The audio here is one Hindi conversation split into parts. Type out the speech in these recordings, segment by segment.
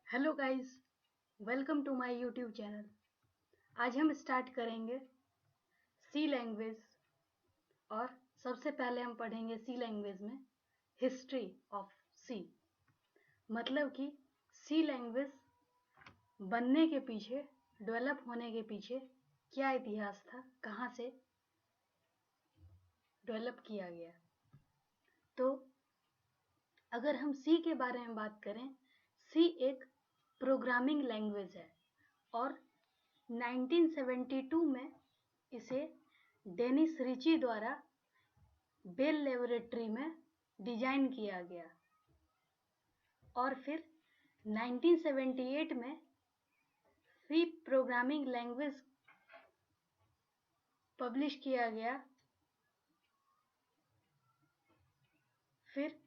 Hello guys, welcome to my YouTube channel. आज हम स्टार्ट करेंगे सी लैंग्वेज और सबसे पहले हम पढ़ेंगे सी लैंग्वेज में हिस्ट्री ऑफ सी। मतलब कि सी लैंग्वेज बनने के पीछे, डेवलप होने के पीछे क्या इतिहास था, कहाँ से डेवलप किया गया। तो अगर हम सी के बारे में बात करें, सी एक प्रोग्रामिंग लैंग्वेज है और 1972 में इसे डेनिस रिची द्वारा बेल लेबोरेटरी में डिजाइन किया गया और फिर 1978 में सी प्रोग्रामिंग लैंग्वेज पब्लिश किया गया। फिर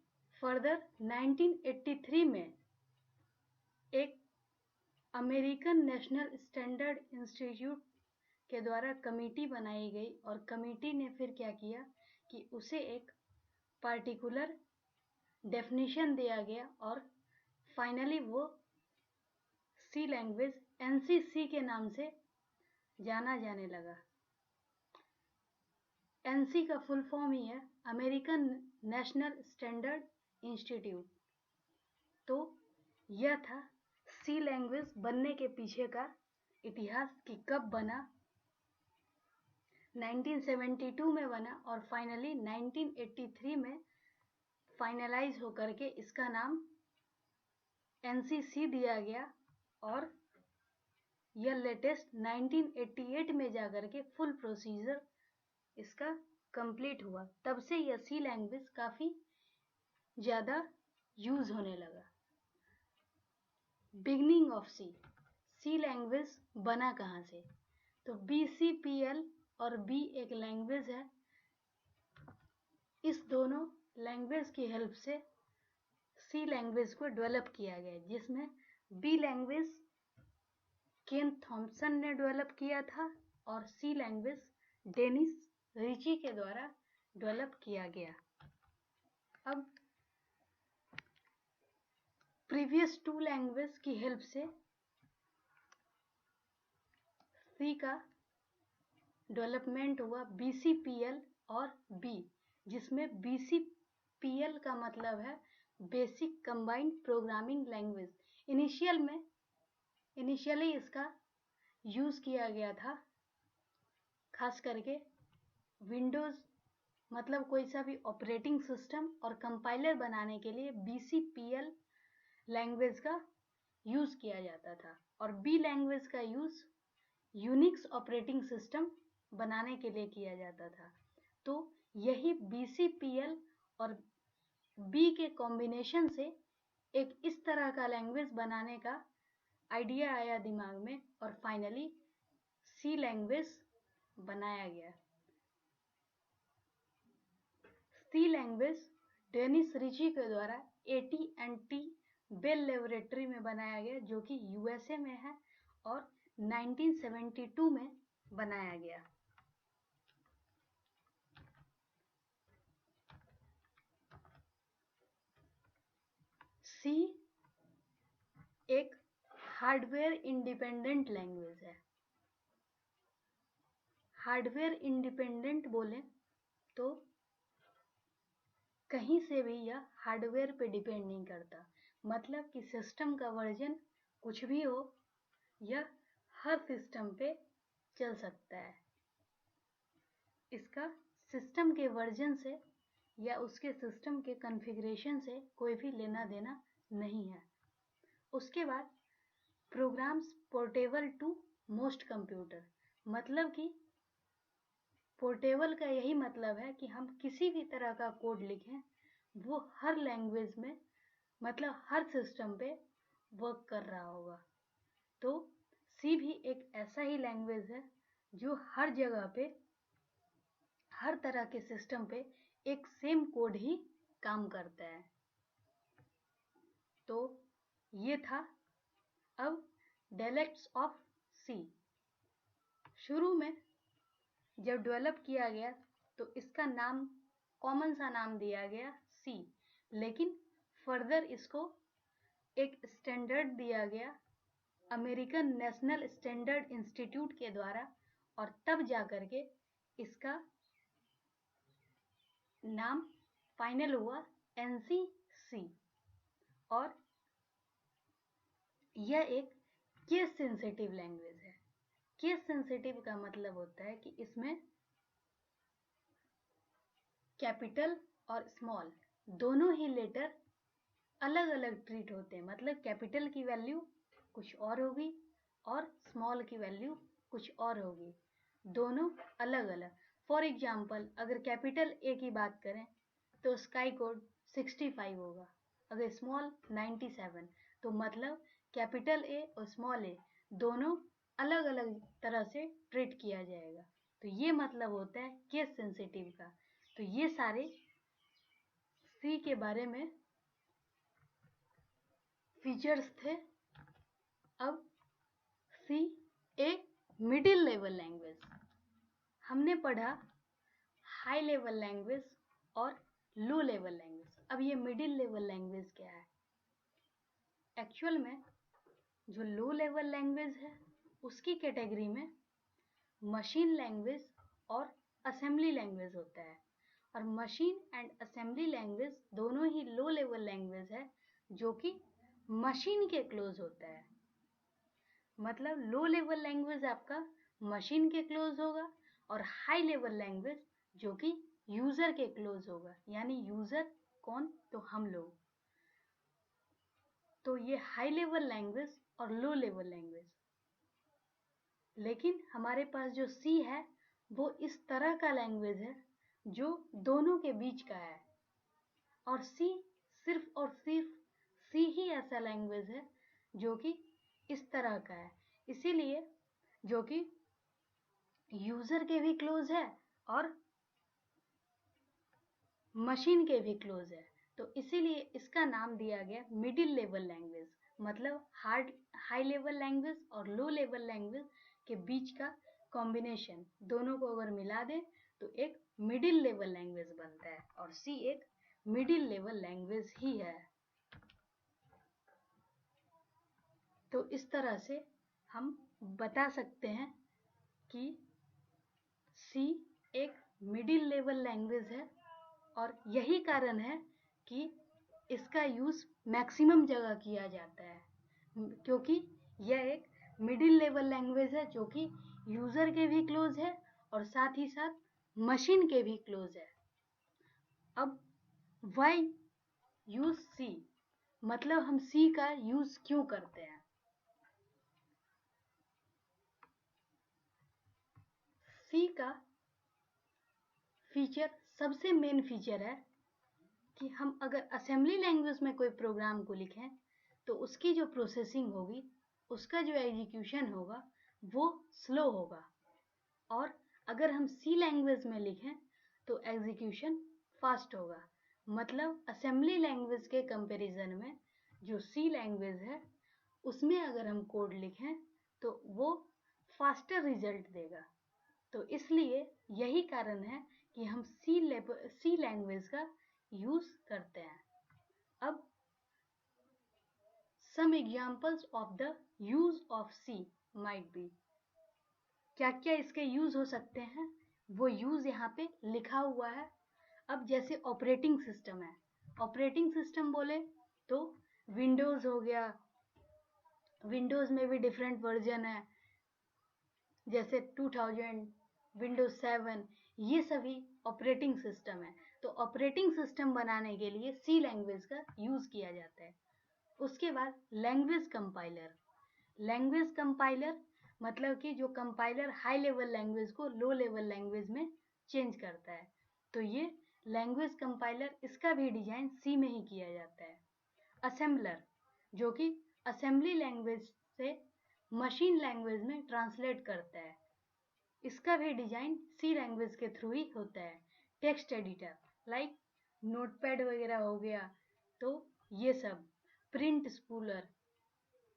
फर्दर 1983 में एक अमेरिकन नेशनल स्टैंडर्ड इंस्टीट्यूट के द्वारा कमेटी बनाई गई और कमेटी ने फिर क्या किया कि उसे एक पार्टिकुलर डेफिनेशन दिया गया और फाइनली वो सी लैंग्वेज एनसीसी के नाम से जाना जाने लगा। एनसी का फुल फॉर्म ही है अमेरिकन नेशनल स्टैंडर्ड इंस्टीट्यूट। तो यह था सी लैंग्वेज बनने के पीछे का इतिहास कि कब बना। 1972 में बना और फाइनली 1983 में फाइनलाइज होकर के इसका नाम एनसीसी दिया गया और यह लेटेस्ट 1988 में जाकर के फुल प्रोसीजर इसका कंप्लीट हुआ। तब से यह सी लैंग्वेज काफ़ी ज़्यादा यूज़ होने लगा। बिगनिंग ऑफ सी लैंग्वेज बना कहाँ से? तो BCPL और B एक लैंग्वेज है। इस दोनों लैंग्वेज की हेल्प से सी लैंग्वेज को डेवलप किया गया, जिसमें B लैंग्वेज केन थॉम्पसन ने डेवलप किया था और सी लैंग्वेज डेनिस रिची के द्वारा डेवलप किया गया। अब प्रीवियस टू लैंग्वेज की हेल्प से सी का डेवलपमेंट हुआ BCPL और B, जिसमें BCPL का मतलब है basic combined programming language. Initially इसका यूज़ किया गया था खास करके विंडोज़, मतलब कोई सा भी ऑपरेटिंग सिस्टम और कंपाइलर बनाने के लिए BCPL लैंग्वेज का यूज़ किया जाता था और B लैंग्वेज का यूज़ यूनिक्स ऑपरेटिंग सिस्टम बनाने के लिए किया जाता था। तो यही BCPL और B के कॉम्बिनेशन से एक इस तरह का लैंग्वेज बनाने का आइडिया आया दिमाग में और फाइनली सी लैंग्वेज बनाया गया। सी लैंग्वेज डेनिस रिची के द्वारा AT&T बेल लेबोरेटरी में बनाया गया, जो कि USA में है और 1972 में बनाया गया। सी एक हार्डवेयर इंडिपेंडेंट लैंग्वेज है। हार्डवेयर इंडिपेंडेंट बोलें तो कहीं से भी यह हार्डवेयर पे डिपेंड नहीं करता, मतलब कि सिस्टम का वर्जन कुछ भी हो, यह हर सिस्टम पे चल सकता है। इसका सिस्टम के वर्जन से या उसके सिस्टम के कॉन्फ़िगरेशन से कोई भी लेना देना नहीं है। उसके बाद programs portable to most computer, मतलब कि पोर्टेबल का यही मतलब है कि हम किसी भी तरह का कोड लिखें वो हर लैंग्वेज में, मतलब हर सिस्टम पे वर्क कर रहा होगा। तो सी भी एक ऐसा ही लैंग्वेज है जो हर जगह पे, हर तरह के सिस्टम पे एक सेम कोड ही काम करता है। तो ये था। अब डायलेक्ट्स ऑफ सी। शुरू में जब डेवलप किया गया तो इसका नाम, कॉमन सा नाम दिया गया सी, लेकिन फर्दर इसको एक स्टैंडर्ड दिया गया अमेरिकन नेशनल स्टैंडर्ड इंस्टीट्यूट के द्वारा, और तब जाकर के इसका नाम फाइनल हुआ एनसीसी। और यह एक केस सेंसिटिव लैंग्वेज है। केस सेंसिटिव का मतलब होता है कि इसमें कैपिटल और स्मॉल दोनों ही लेटर अलग अलग ट्रीट होते हैं। मतलब कैपिटल की वैल्यू कुछ और होगी और स्मॉल की वैल्यू कुछ और होगी, दोनों अलग अलग। फॉर एग्जाम्पल, अगर कैपिटल ए की बात करें तो स्काई कोड 65 होगा, अगर स्मॉल 97। तो मतलब कैपिटल ए और स्मॉल ए दोनों अलग अलग तरह से ट्रीट किया जाएगा। तो ये मतलब होता है केस सेंसिटिव का। तो ये सारे सी के बारे में फीचर्स थे। अब सी एक मिडिल लेवल लैंग्वेज। हमने पढ़ा हाई लेवल लैंग्वेज और लो लेवल लैंग्वेज। अब ये मिडिल लेवल लैंग्वेज क्या है? एक्चुअल में जो लो लेवल लैंग्वेज है उसकी कैटेगरी में मशीन लैंग्वेज और असेंबली लैंग्वेज होता है। और मशीन एंड असेंबली लैंग्वेज दोनों ही लो लेवल लैंग्वेज है जो कि मशीन के क्लोज होता है। मतलब लो लेवल लैंग्वेज आपका मशीन के क्लोज होगा और हाई लेवल लैंग्वेज जो कि यूजर के क्लोज होगा। यानी यूजर कौन? तो हम लोग। तो ये हाई लेवल लैंग्वेज और लो लेवल लैंग्वेज। लेकिन हमारे पास जो सी है वो इस तरह का लैंग्वेज है जो दोनों के बीच का है। और सी सिर्फ और सिर्फ सी ही ऐसा लैंग्वेज है जो कि इस तरह का है, इसीलिए जो कि यूजर के भी क्लोज है और मशीन के भी क्लोज है। तो इसीलिए इसका नाम दिया गया मिडिल लेवल लैंग्वेज। मतलब हाई लेवल लैंग्वेज और लो लेवल लैंग्वेज के बीच का कॉम्बिनेशन, दोनों को अगर मिला दे तो एक मिडिल लेवल लैंग्वेज बनता है। और सी एक मिडिल लेवल लैंग्वेज ही है। तो इस तरह से हम बता सकते हैं कि सी एक मिडिल लेवल लैंग्वेज है। और यही कारण है कि इसका यूज मैक्सिमम जगह किया जाता है, क्योंकि यह एक मिडिल लेवल लैंग्वेज है जो कि यूजर के भी क्लोज है और साथ ही साथ मशीन के भी क्लोज है। अब व्हाई यूज सी, मतलब हम सी का यूज क्यों करते हैं? सी का फीचर, सबसे मेन फीचर है कि हम अगर असेंबली लैंग्वेज में कोई प्रोग्राम को लिखें तो उसकी जो प्रोसेसिंग होगी, उसका जो एग्जीक्यूशन होगा वो स्लो होगा। और अगर हम सी लैंग्वेज में लिखें तो एग्जीक्यूशन फास्ट होगा। मतलब असेंबली लैंग्वेज के कंपैरिजन में जो सी लैंग्वेज है उसमें अगर हम कोड लिखें तो वो फास्टर रिजल्ट देगा। तो इसलिए यही कारण है कि हम सी लैंग्वेज का यूज करते हैं। अब some examples of the use of C might be, क्या क्या इसके यूज हो सकते हैं वो यूज यहाँ पे लिखा हुआ है। अब जैसे ऑपरेटिंग सिस्टम है, ऑपरेटिंग सिस्टम बोले तो विंडोज हो गया, विंडोज में भी डिफरेंट वर्जन है, जैसे 2000, विंडोज 7, ये सभी ऑपरेटिंग सिस्टम है। तो ऑपरेटिंग सिस्टम बनाने के लिए सी लैंग्वेज का यूज किया जाता है। उसके बाद लैंग्वेज कंपाइलर। लैंग्वेज कंपाइलर मतलब कि जो कंपाइलर हाई लेवल लैंग्वेज को लो लेवल लैंग्वेज में चेंज करता है। तो ये लैंग्वेज कंपाइलर, इसका भी डिजाइन सी में ही किया जाता है। असेंबलर, जो कि असेंबली लैंग्वेज से मशीन लैंग्वेज में ट्रांसलेट करता है, इसका भी डिजाइन सी लैंग्वेज के थ्रू ही होता है। टेक्स्ट एडिटर लाइक नोटपैड वगैरह हो गया, तो ये सब। प्रिंट स्पूलर,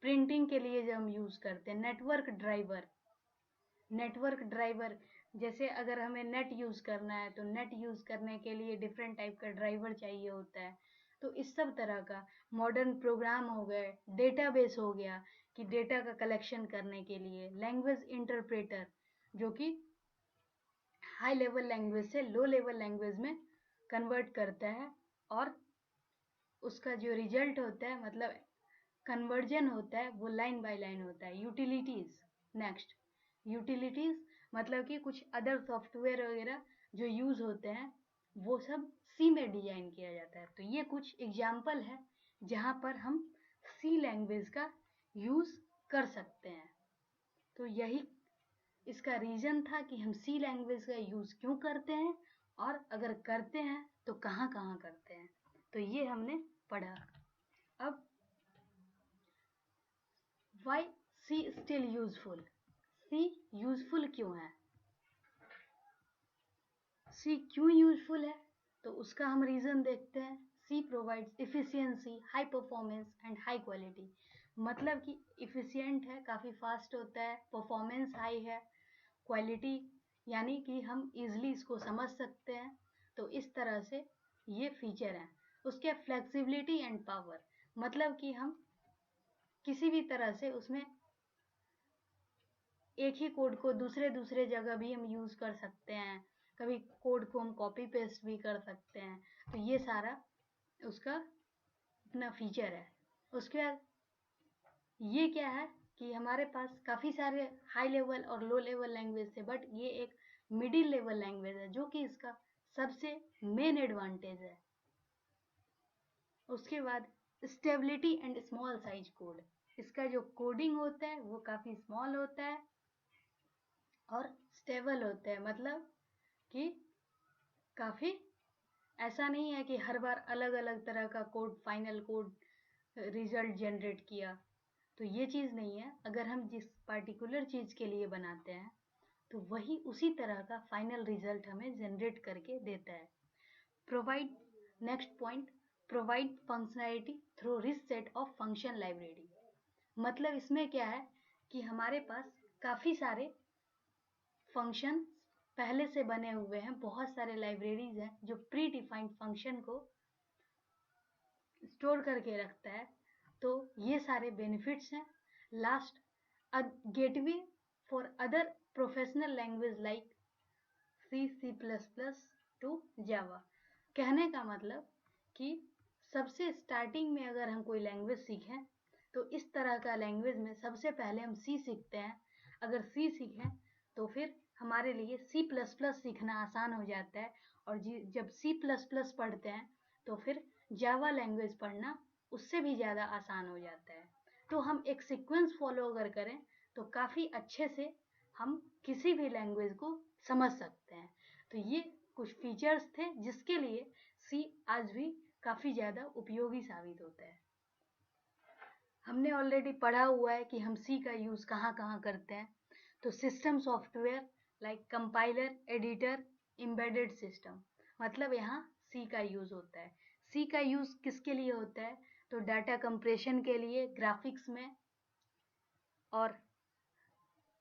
प्रिंटिंग के लिए जो हम यूज करते हैं। नेटवर्क ड्राइवर, नेटवर्क ड्राइवर जैसे अगर हमें नेट यूज करना है तो नेट यूज करने के लिए डिफरेंट टाइप का ड्राइवर चाहिए होता है। तो इस सब तरह का मॉडर्न प्रोग्राम हो गए, डेटाबेस हो गया कि डेटा का कलेक्शन करने के लिए, लैंग्वेज इंटरप्रेटर जो कि हाई लेवल लैंग्वेज से लो लेवल लैंग्वेज में कन्वर्ट करता है और उसका जो रिजल्ट होता है मतलब कन्वर्जन होता है वो लाइन बाय लाइन होता है। यूटिलिटीज, नेक्स्ट यूटिलिटीज मतलब कि कुछ अदर सॉफ्टवेयर वगैरह जो यूज होते हैं वो सब सी में डिजाइन किया जाता है। तो ये कुछ एग्जाम्पल है जहाँ पर हम सी लैंग्वेज का यूज कर सकते हैं। तो यही इसका रीजन था कि हम सी लैंग्वेज का यूज क्यों करते हैं और अगर करते हैं तो कहाँ कहाँ करते हैं। तो ये हमने पढ़ा। अब why C still useful? C useful क्यों है? C क्यों यूजफुल है? तो उसका हम रीजन देखते हैं। C provides efficiency, high performance and high quality. मतलब कि इफिशियंट है, काफ़ी फास्ट होता है, परफॉर्मेंस हाई है, क्वालिटी यानी कि हम इजली इसको समझ सकते हैं। तो इस तरह से ये फीचर हैं। उसके फ्लेक्सिबिलिटी एंड पावर मतलब कि हम किसी भी तरह से उसमें एक ही कोड को दूसरे जगह भी हम यूज़ कर सकते हैं, कभी कोड को हम कॉपी पेस्ट भी कर सकते हैं। तो ये सारा उसका अपना फीचर है। उसके बाद ये क्या है कि हमारे पास काफ़ी सारे हाई लेवल और लो लेवल लैंग्वेज थे, बट ये एक मिडिल लेवल लैंग्वेज है जो कि इसका सबसे मेन एडवांटेज है। उसके बाद stability and small size code, इसका जो कोडिंग होता है वो काफ़ी स्मॉल होता है और स्टेबल होते हैं। मतलब कि काफ़ी ऐसा नहीं है कि हर बार अलग अलग तरह का code, final code result generate किया, तो ये चीज़ नहीं है। अगर हम जिस पार्टिकुलर चीज़ के लिए बनाते हैं तो वही उसी तरह का फाइनल रिजल्ट हमें जनरेट करके देता है। Provide, next point, provide functionality through rich set of function library. मतलब इसमें क्या है कि हमारे पास काफ़ी सारे फंक्शन पहले से बने हुए हैं, बहुत सारे लाइब्रेरीज हैं जो प्री डिफाइंड फंक्शन को स्टोर करके रखता है। तो ये सारे बेनिफिट्स हैं। Last, a gateway for other professional language like C, C plus plus to Java. कहने का मतलब कि सबसे स्टार्टिंग में अगर हम कोई लैंग्वेज सीखें तो इस तरह का लैंग्वेज में सबसे पहले हम सी सीखते हैं। अगर सी सीखें तो फिर हमारे लिए सी प्लस प्लस सीखना आसान हो जाता है, और जब सी प्लस प्लस पढ़ते हैं तो फिर जावा लैंग्वेज पढ़ना उससे भी ज़्यादा आसान हो जाता है। तो हम एक सीक्वेंस फॉलो अगर करें तो काफ़ी अच्छे से हम किसी भी लैंग्वेज को समझ सकते हैं। तो ये कुछ फीचर्स थे जिसके लिए सी आज भी काफ़ी ज़्यादा उपयोगी साबित होता है। हमने ऑलरेडी पढ़ा हुआ है कि हम सी का यूज़ कहाँ कहाँ करते हैं। तो system software like compiler, editor, embedded system, मतलब यहाँ सी का यूज़ होता है। सी का यूज़ किसके लिए होता है? तो डाटा कंप्रेशन के लिए, ग्राफिक्स में, और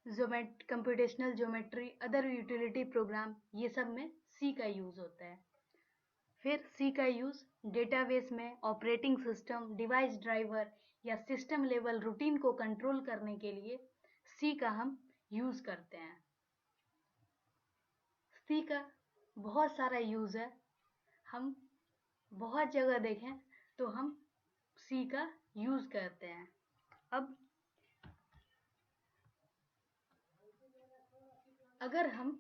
computational geometry, other utility programme, ये सब में सी का यूज़ होता है। फिर सी का यूज़ डेटाबेस में, ऑपरेटिंग सिस्टम, डिवाइस ड्राइवर या सिस्टम लेवल रूटीन को कंट्रोल करने के लिए सी का हम यूज़ करते हैं। सी का बहुत सारा यूज़ है। हम बहुत जगह देखें तो हम सी का यूज़ करते हैं। अब अगर हम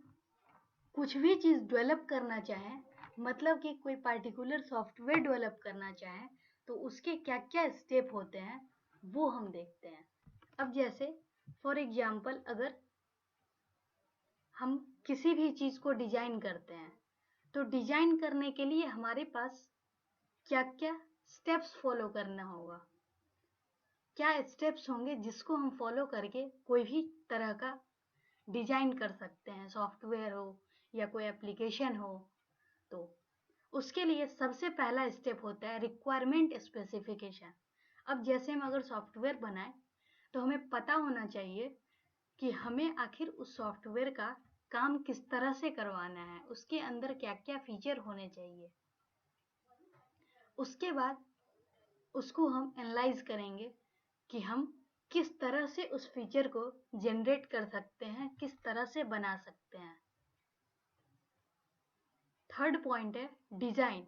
कुछ भी चीज़ डेवलप करना चाहें, मतलब कि कोई पार्टिकुलर सॉफ्टवेयर डेवलप करना चाहें, तो उसके क्या क्या स्टेप होते हैं वो हम देखते हैं। अब जैसे फॉर एग्जांपल अगर हम किसी भी चीज़ को डिज़ाइन करते हैं तो डिज़ाइन करने के लिए हमारे पास क्या क्या स्टेप्स फॉलो करना होगा, क्या स्टेप्स होंगे जिसको हम फॉलो करके कोई भी तरह का डिज़ाइन कर सकते हैं, सॉफ्टवेयर हो या कोई एप्लीकेशन हो। तो उसके लिए सबसे पहला स्टेप होता है रिक्वायरमेंट स्पेसिफिकेशन। अब जैसे हम अगर सॉफ्टवेयर बनाएं तो हमें पता होना चाहिए कि हमें आखिर उस सॉफ्टवेयर का काम किस तरह से करवाना है, उसके अंदर क्या क्या फीचर होने चाहिए। उसके बाद उसको हम एनालाइज करेंगे कि हम किस तरह से उस फीचर को जनरेट कर सकते हैं, किस तरह से बना सकते हैं। थर्ड पॉइंट है डिजाइन।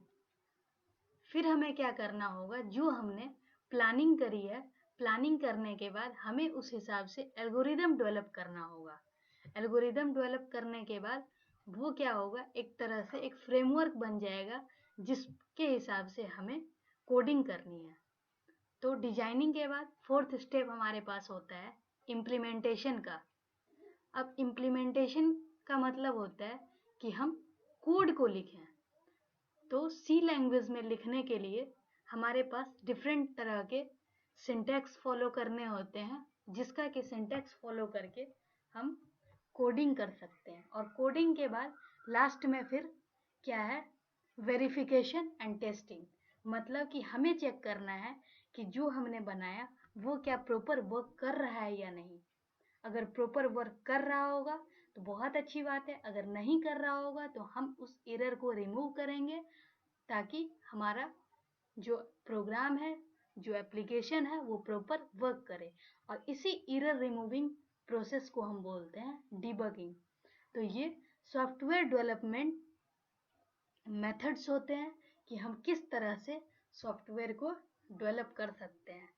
फिर हमें क्या करना होगा, जो हमने प्लानिंग करी है, प्लानिंग करने के बाद हमें उस हिसाब से एल्गोरिदम डेवलप करना होगा। एल्गोरिदम डेवलप करने के बाद वो क्या होगा, एक तरह से एक फ्रेमवर्क बन जाएगा जिसके हिसाब से हमें कोडिंग करनी है। तो डिजाइनिंग के बाद फोर्थ स्टेप हमारे पास होता है इम्प्लीमेंटेशन का। अब इम्प्लीमेंटेशन का मतलब होता है कि हम कोड को लिखें। तो सी लैंग्वेज में लिखने के लिए हमारे पास डिफरेंट तरह के सिंटैक्स फॉलो करने होते हैं, जिसका कि सिंटैक्स फॉलो करके हम कोडिंग कर सकते हैं। और कोडिंग के बाद लास्ट में फिर क्या है, वेरिफिकेशन एंड टेस्टिंग। मतलब कि हमें चेक करना है कि जो हमने बनाया वो क्या प्रॉपर वर्क कर रहा है या नहीं। अगर प्रॉपर वर्क कर रहा होगा तो बहुत अच्छी बात है, अगर नहीं कर रहा होगा तो हम उस एरर को रिमूव करेंगे ताकि हमारा जो प्रोग्राम है, जो एप्लीकेशन है, वो प्रॉपर वर्क करे। और इसी एरर रिमूविंग प्रोसेस को हम बोलते हैं डिबगिंग। तो ये सॉफ्टवेयर डेवलपमेंट मेथड्स होते हैं कि हम किस तरह से सॉफ्टवेयर को डेवलप कर सकते हैं।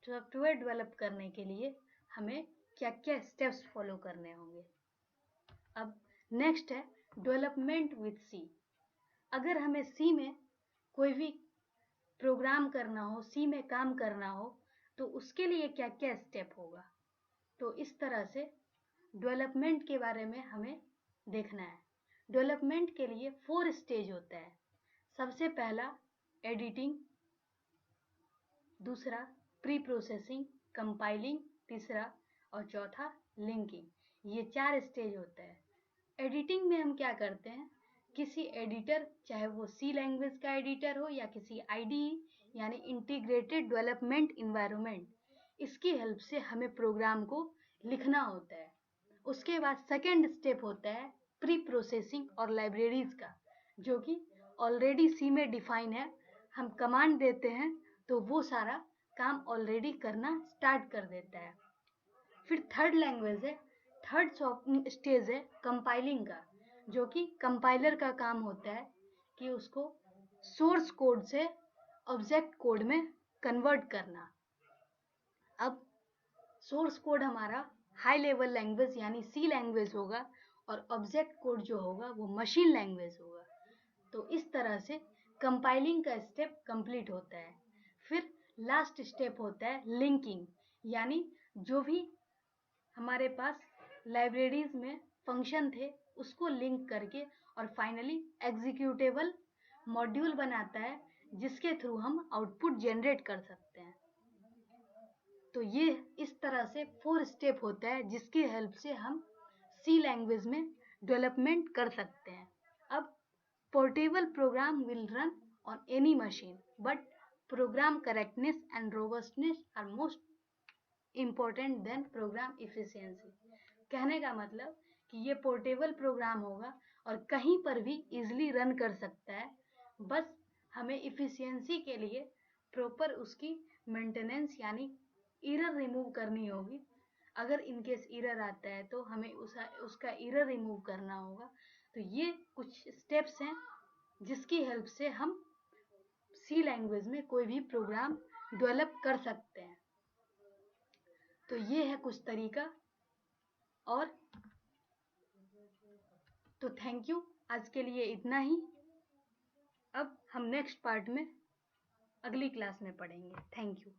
सॉफ्टवेयर डेवलप करने के लिए हमें क्या क्या स्टेप्स फॉलो करने होंगे। अब नेक्स्ट है डेवलपमेंट विथ सी। अगर हमें सी में कोई भी प्रोग्राम करना हो, सी में काम करना हो, तो उसके लिए क्या क्या स्टेप होगा। तो इस तरह से डेवलपमेंट के बारे में हमें देखना है। डेवलपमेंट के लिए 4 स्टेज होता है। सबसे पहला एडिटिंग, दूसरा प्री प्रोसेसिंग, कंपाइलिंग, तीसरा और चौथा लिंकिंग। ये 4 स्टेज होता है। एडिटिंग में हम क्या करते हैं, किसी एडिटर, चाहे वो सी लैंग्वेज का एडिटर हो या किसी आईडीई यानी इंटीग्रेटेड डेवलपमेंट इन्वायरमेंट, इसकी हेल्प से हमें प्रोग्राम को लिखना होता है। उसके बाद सेकेंड स्टेप होता है प्री प्रोसेसिंग और लाइब्रेरीज का, जो कि ऑलरेडी सी में डिफाइन है। हम कमांड देते हैं तो वो सारा काम ऑलरेडी करना स्टार्ट कर देता है। फिर थर्ड लैंग्वेज है, थर्ड स्टेज है कंपाइलिंग का, जो कि कंपाइलर का काम होता है कि उसको सोर्स कोड से ऑब्जेक्ट कोड में कन्वर्ट करना। अब सोर्स कोड हमारा हाई लेवल लैंग्वेज यानी सी लैंग्वेज होगा और ऑब्जेक्ट कोड जो होगा वो मशीन लैंग्वेज होगा। तो इस तरह से कंपाइलिंग का स्टेप कंप्लीट होता है। फिर लास्ट स्टेप होता है लिंकिंग, यानी जो भी हमारे पास लाइब्रेरीज में फंक्शन थे उसको लिंक करके और फाइनली एग्जीक्यूटेबल मॉड्यूल बनाता है जिसके थ्रू हम आउटपुट जनरेट कर सकते हैं। तो ये इस तरह से 4 स्टेप होता है जिसकी हेल्प से हम सी लैंग्वेज में डेवलपमेंट कर सकते हैं। अब portable program will run on any machine but program correctness and robustness are most important than program efficiency. कहने का मतलब कि ये पोर्टेबल प्रोग्राम होगा और कहीं पर भी इजीली रन कर सकता है। बस हमें इफिशियंसी के लिए प्रॉपर उसकी मेंटेनेंस यानी एरर रिमूव करनी होगी। अगर इनकेस एरर आता है तो हमें उसका एरर रिमूव करना होगा। तो ये कुछ स्टेप्स हैं जिसकी हेल्प से हम सी लैंग्वेज में कोई भी प्रोग्राम डेवलप कर सकते हैं। तो ये है कुछ तरीका। और तो थैंक यू, आज के लिए इतना ही। अब हम नेक्स्ट पार्ट में अगली क्लास में पढ़ेंगे। Thank you.